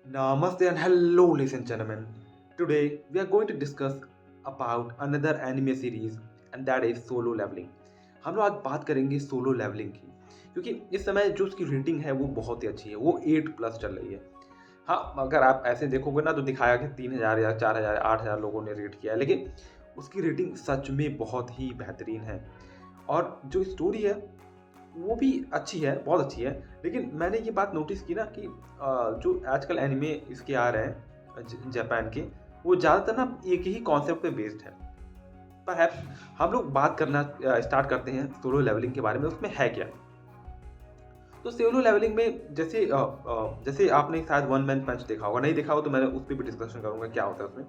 Namaste and hello, ladies and gentlemen. Today we are going to discuss about another anime series and that is Solo Leveling. हम लोग आज बात करेंगे solo levelling की क्योंकि इस समय जो उसकी रेटिंग है वो बहुत ही अच्छी है, वो 8+ चल रही है। हाँ, अगर आप ऐसे देखोगे ना तो दिखाया कि 3000 या 4000 8000 लोगों ने रेट किया है, लेकिन उसकी रेटिंग सच में बहुत ही बेहतरीन है। और जो स्टोरी है वो भी अच्छी है, बहुत अच्छी है। लेकिन मैंने ये बात नोटिस की ना कि जो आजकल एनिमे इसके आ रहे हैं जापान के, वो ज़्यादातर ना एक ही कॉन्सेप्ट पे बेस्ड है। परहैप्स हम लोग बात करना स्टार्ट करते हैं सोलो लेवलिंग के बारे में, उसमें है क्या? तो सोलो लेवलिंग में जैसे आपने शायद वन मैन पंच देखा होगा, नहीं देखा हो तो मैं उस पर भी डिस्कशन करूँगा क्या होता है उसमें।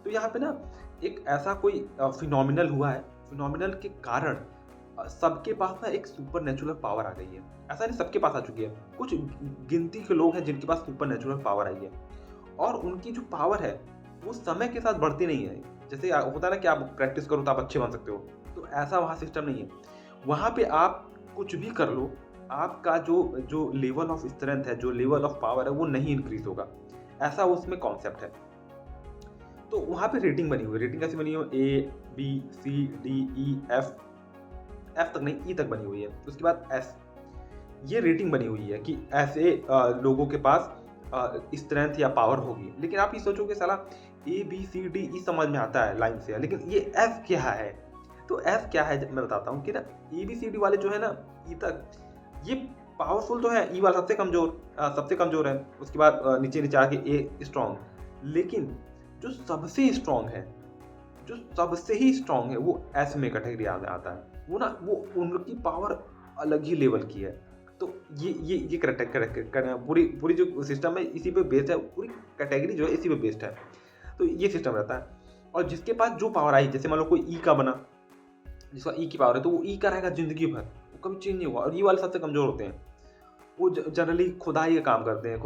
तो यहाँ पे ना एक ऐसा कोई फिनोमिनल हुआ है, फिनोमिनल के कारण सबके पास ना एक सुपर नेचुरल पावर आ गई है। ऐसा नहीं सबके पास आ चुकी है, कुछ गिनती के लोग हैं जिनके पास सुपर नेचुरल पावर आई है और उनकी जो पावर है वो समय के साथ बढ़ती नहीं है। जैसे होता है ना कि आप प्रैक्टिस करो तो आप अच्छे बन सकते हो, तो ऐसा वहाँ सिस्टम नहीं है। वहाँ पे आप कुछ भी कर लो, आपका जो जो लेवल ऑफ स्ट्रेंथ है, जो लेवल ऑफ पावर है वो नहीं इंक्रीज होगा, ऐसा उसमें कॉन्सेप्ट है। तो वहाँ पे रेटिंग बनी हुई है। रेटिंग कैसी बनी हो? A B C D E F, F तक नहीं, ई तक बनी हुई है। उसके बाद एस, ये रेटिंग बनी हुई है कि ऐसे लोगों के पास स्ट्रेंथ या पावर होगी। लेकिन आप ये सोचोगे साला ABCDE समझ में आता है लाइन से, लेकिन ये एफ क्या है? तो एफ क्या है मैं बताता हूँ कि ना ABCD वाले जो है ना ई तक, ये पावरफुल तो है। ई वाला सबसे कमजोर है। उसके बाद नीचे नीचे आके ए स्ट्रॉन्ग। लेकिन जो सबसे स्ट्रॉन्ग है, जो सबसे ही स्ट्रॉन्ग है वो एस में कैटेगरी आता है। वो ना वो उनकी पावर अलग ही लेवल की है। तो ये पूरी पूरी जो सिस्टम है इसी पे बेस्ड है, पूरी कैटेगरी जो है इसी पे बेस्ड है। तो ये सिस्टम रहता है। और जिसके पास जो पावर आई, जैसे मान लो कोई ई का बना, जिसका ई की पावर है तो वो ई का रहेगा जिंदगी भर, वो कभी चेंज नहीं हुआ। और ई वाले सबसे कमजोर होते हैं, वो जनरली खुदाई का काम करते हैं,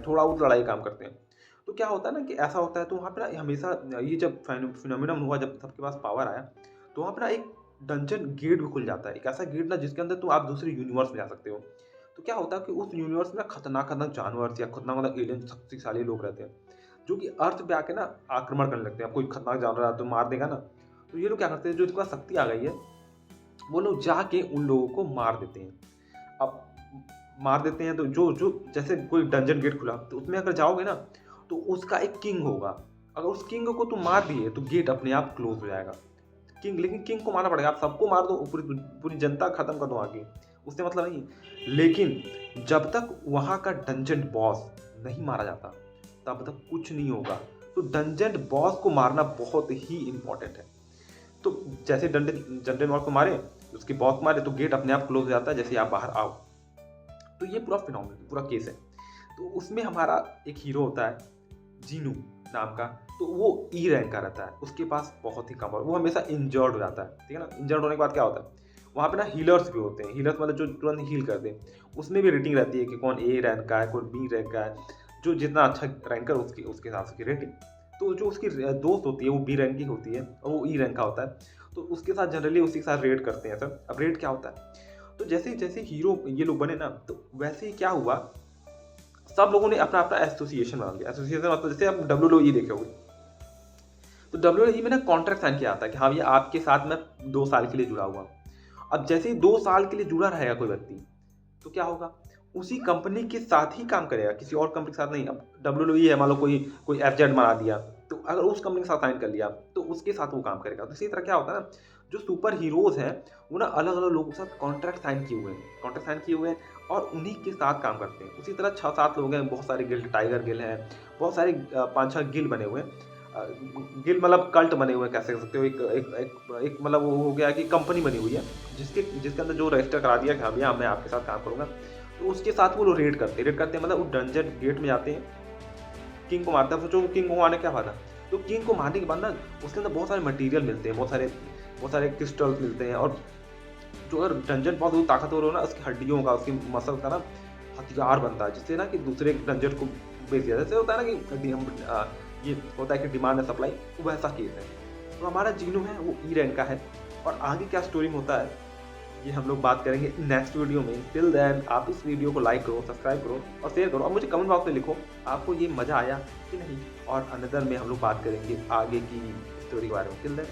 थोड़ा बहुत लड़ाई काम करते हैं। तो क्या होता है ना कि ऐसा होता है, तो वहाँ पे ना हमेशा ये जब फिनोमिनन हुआ, जब सबके पास पावर आया, तो वहाँ पे ना एक डंजन गेट भी खुल जाता है। एक ऐसा गेट ना जिसके अंदर तो आप दूसरे यूनिवर्स में जा सकते हो। तो क्या होता है कि उस यूनिवर्स में ना खतरनाक खतरनाक जानवर या खतरनाक एलियन शक्तिशाली लोग रहते हैं, जो कि अर्थ पे आके ना आक्रमण करने लगते हैं। अब कोई खतरनाक जानवर आया तो मार देगा ना, तो ये लोग क्या करते हैं, जो इनके पास शक्ति आ गई है वो लोग जाके उन लोगों को मार देते हैं। अब मार देते हैं तो जो जो जैसे कोई डंजन गेट खुला तो उसमें अगर जाओगे ना तो उसका एक किंग होगा। अगर उस किंग को तुम मार दिए तो गेट अपने आप क्लोज हो जाएगा। किंग, लेकिन किंग को मारना पड़ेगा। आप सबको मार दो, पूरी पूरी जनता खत्म कर दो आगे, उससे मतलब नहीं। लेकिन जब तक वहां का डंजन बॉस नहीं मारा जाता तब तक कुछ नहीं होगा। तो डंजन बॉस को मारना बहुत ही इंपॉर्टेंट है। तो जैसे डंजन बॉस को मारे, उसके बॉस को मारे, तो गेट अपने आप क्लोज हो जाता है जैसे आप बाहर आओ। तो ये पूरा फिनोमिनल, पूरा केस है। तो उसमें हमारा एक हीरो होता है जीनू नाम का। तो वो ई रैंक का रहता है, उसके पास बहुत ही कम, और वो हमेशा इंजर्ड हो जाता है। ठीक है ना? इंजर्ड होने के बाद क्या होता है, वहाँ पे ना हीलर्स भी होते हैं। हीलर्स मतलब जो तुरंत हील कर दें। उसमें भी रेटिंग रहती है कि कौन ए रैंक का है, कौन बी रैंक का है। जो जितना अच्छा रैंकर उसके उसके हिसाब से उसकी रेटिंग। तो जो उसकी दोस्त होती है वो बी रैंक की होती है और वो ई रैंक का होता है। तो उसके साथ जनरली उसी के साथ रेड करते हैं सब। अब रेड क्या होता है, तो जैसे जैसे हीरो ये लोग बने ना, तो वैसे ही क्या हुआ, सब लोगों ने अपना अपना एसोसिएशन बना लिया। एसोसिएशन मतलब जैसे आप WWE देखे होंगे, तो WWE में ना कॉन्ट्रैक्ट साइन किया जाता है कि हाँ ये आपके साथ मैं 2 साल के लिए जुड़ा हुआ। अब जैसे ही 2 साल के लिए जुड़ा रहेगा कोई व्यक्ति, तो क्या होगा, उसी कंपनी के साथ ही काम करेगा, किसी और कंपनी के साथ नहीं। अब WWE है, मान लो कोई कोई FZ बना दिया, तो अगर उस कंपनी के साथ साइन कर लिया तो उसके साथ वो काम करेगा। तो इसी तरह क्या होता है ना, जो सुपर हीरोज हैं वो ना अलग अलग लोगों के साथ कॉन्ट्रैक्ट साइन किए हुए हैं और उन्हीं के साथ काम करते हैं। उसी तरह 6-7 लोग हैं, बहुत सारे गिल्ड, टाइगर गिल्ड हैं, बहुत सारे 5-6 गिल्ड बने हुए हैं। गिल्ड मतलब कल्ट बने हुए हैं, कैसे कह सकते हो। एक एक एक, एक मतलब वो हो गया कि कंपनी बनी हुई है जिसके अंदर जो रजिस्टर करा दिया कि हाँ भैया मैं आपके साथ काम करूंगा। तो उसके साथ वो लोग रेड करते हैं, मतलब वो डंजन गेट में जाते हैं, किंग को मारते हैं। सोचो किंग को मारने क्या फायदा, तो किंग को मारने के बाद ना उसके अंदर बहुत सारे मटेरियल मिलते हैं, बहुत सारे क्रिस्टल्स मिलते हैं। और जो अगर डंजन बहुत ताकतवर हो ना, उसकी हड्डियों का, उसकी मसल का ना हथियार बनता है, जिससे ना कि दूसरे डंजन को बेच दिया। जैसे होता है ना कि ये होता है कि डिमांड एंड सप्लाई, तो वैसा केस है। तो हमारा जीनू है वो ई रैंक का है। और आगे क्या स्टोरी में होता है ये हम लोग बात करेंगे नेक्स्ट वीडियो में। टिल देन आप इस वीडियो को लाइक करो, सब्सक्राइब करो और शेयर करो और मुझे कमेंट बॉक्स में लिखो आपको ये मज़ा आया कि नहीं। और अनदर में हम लोग बात करेंगे आगे की स्टोरी के बारे में। Till then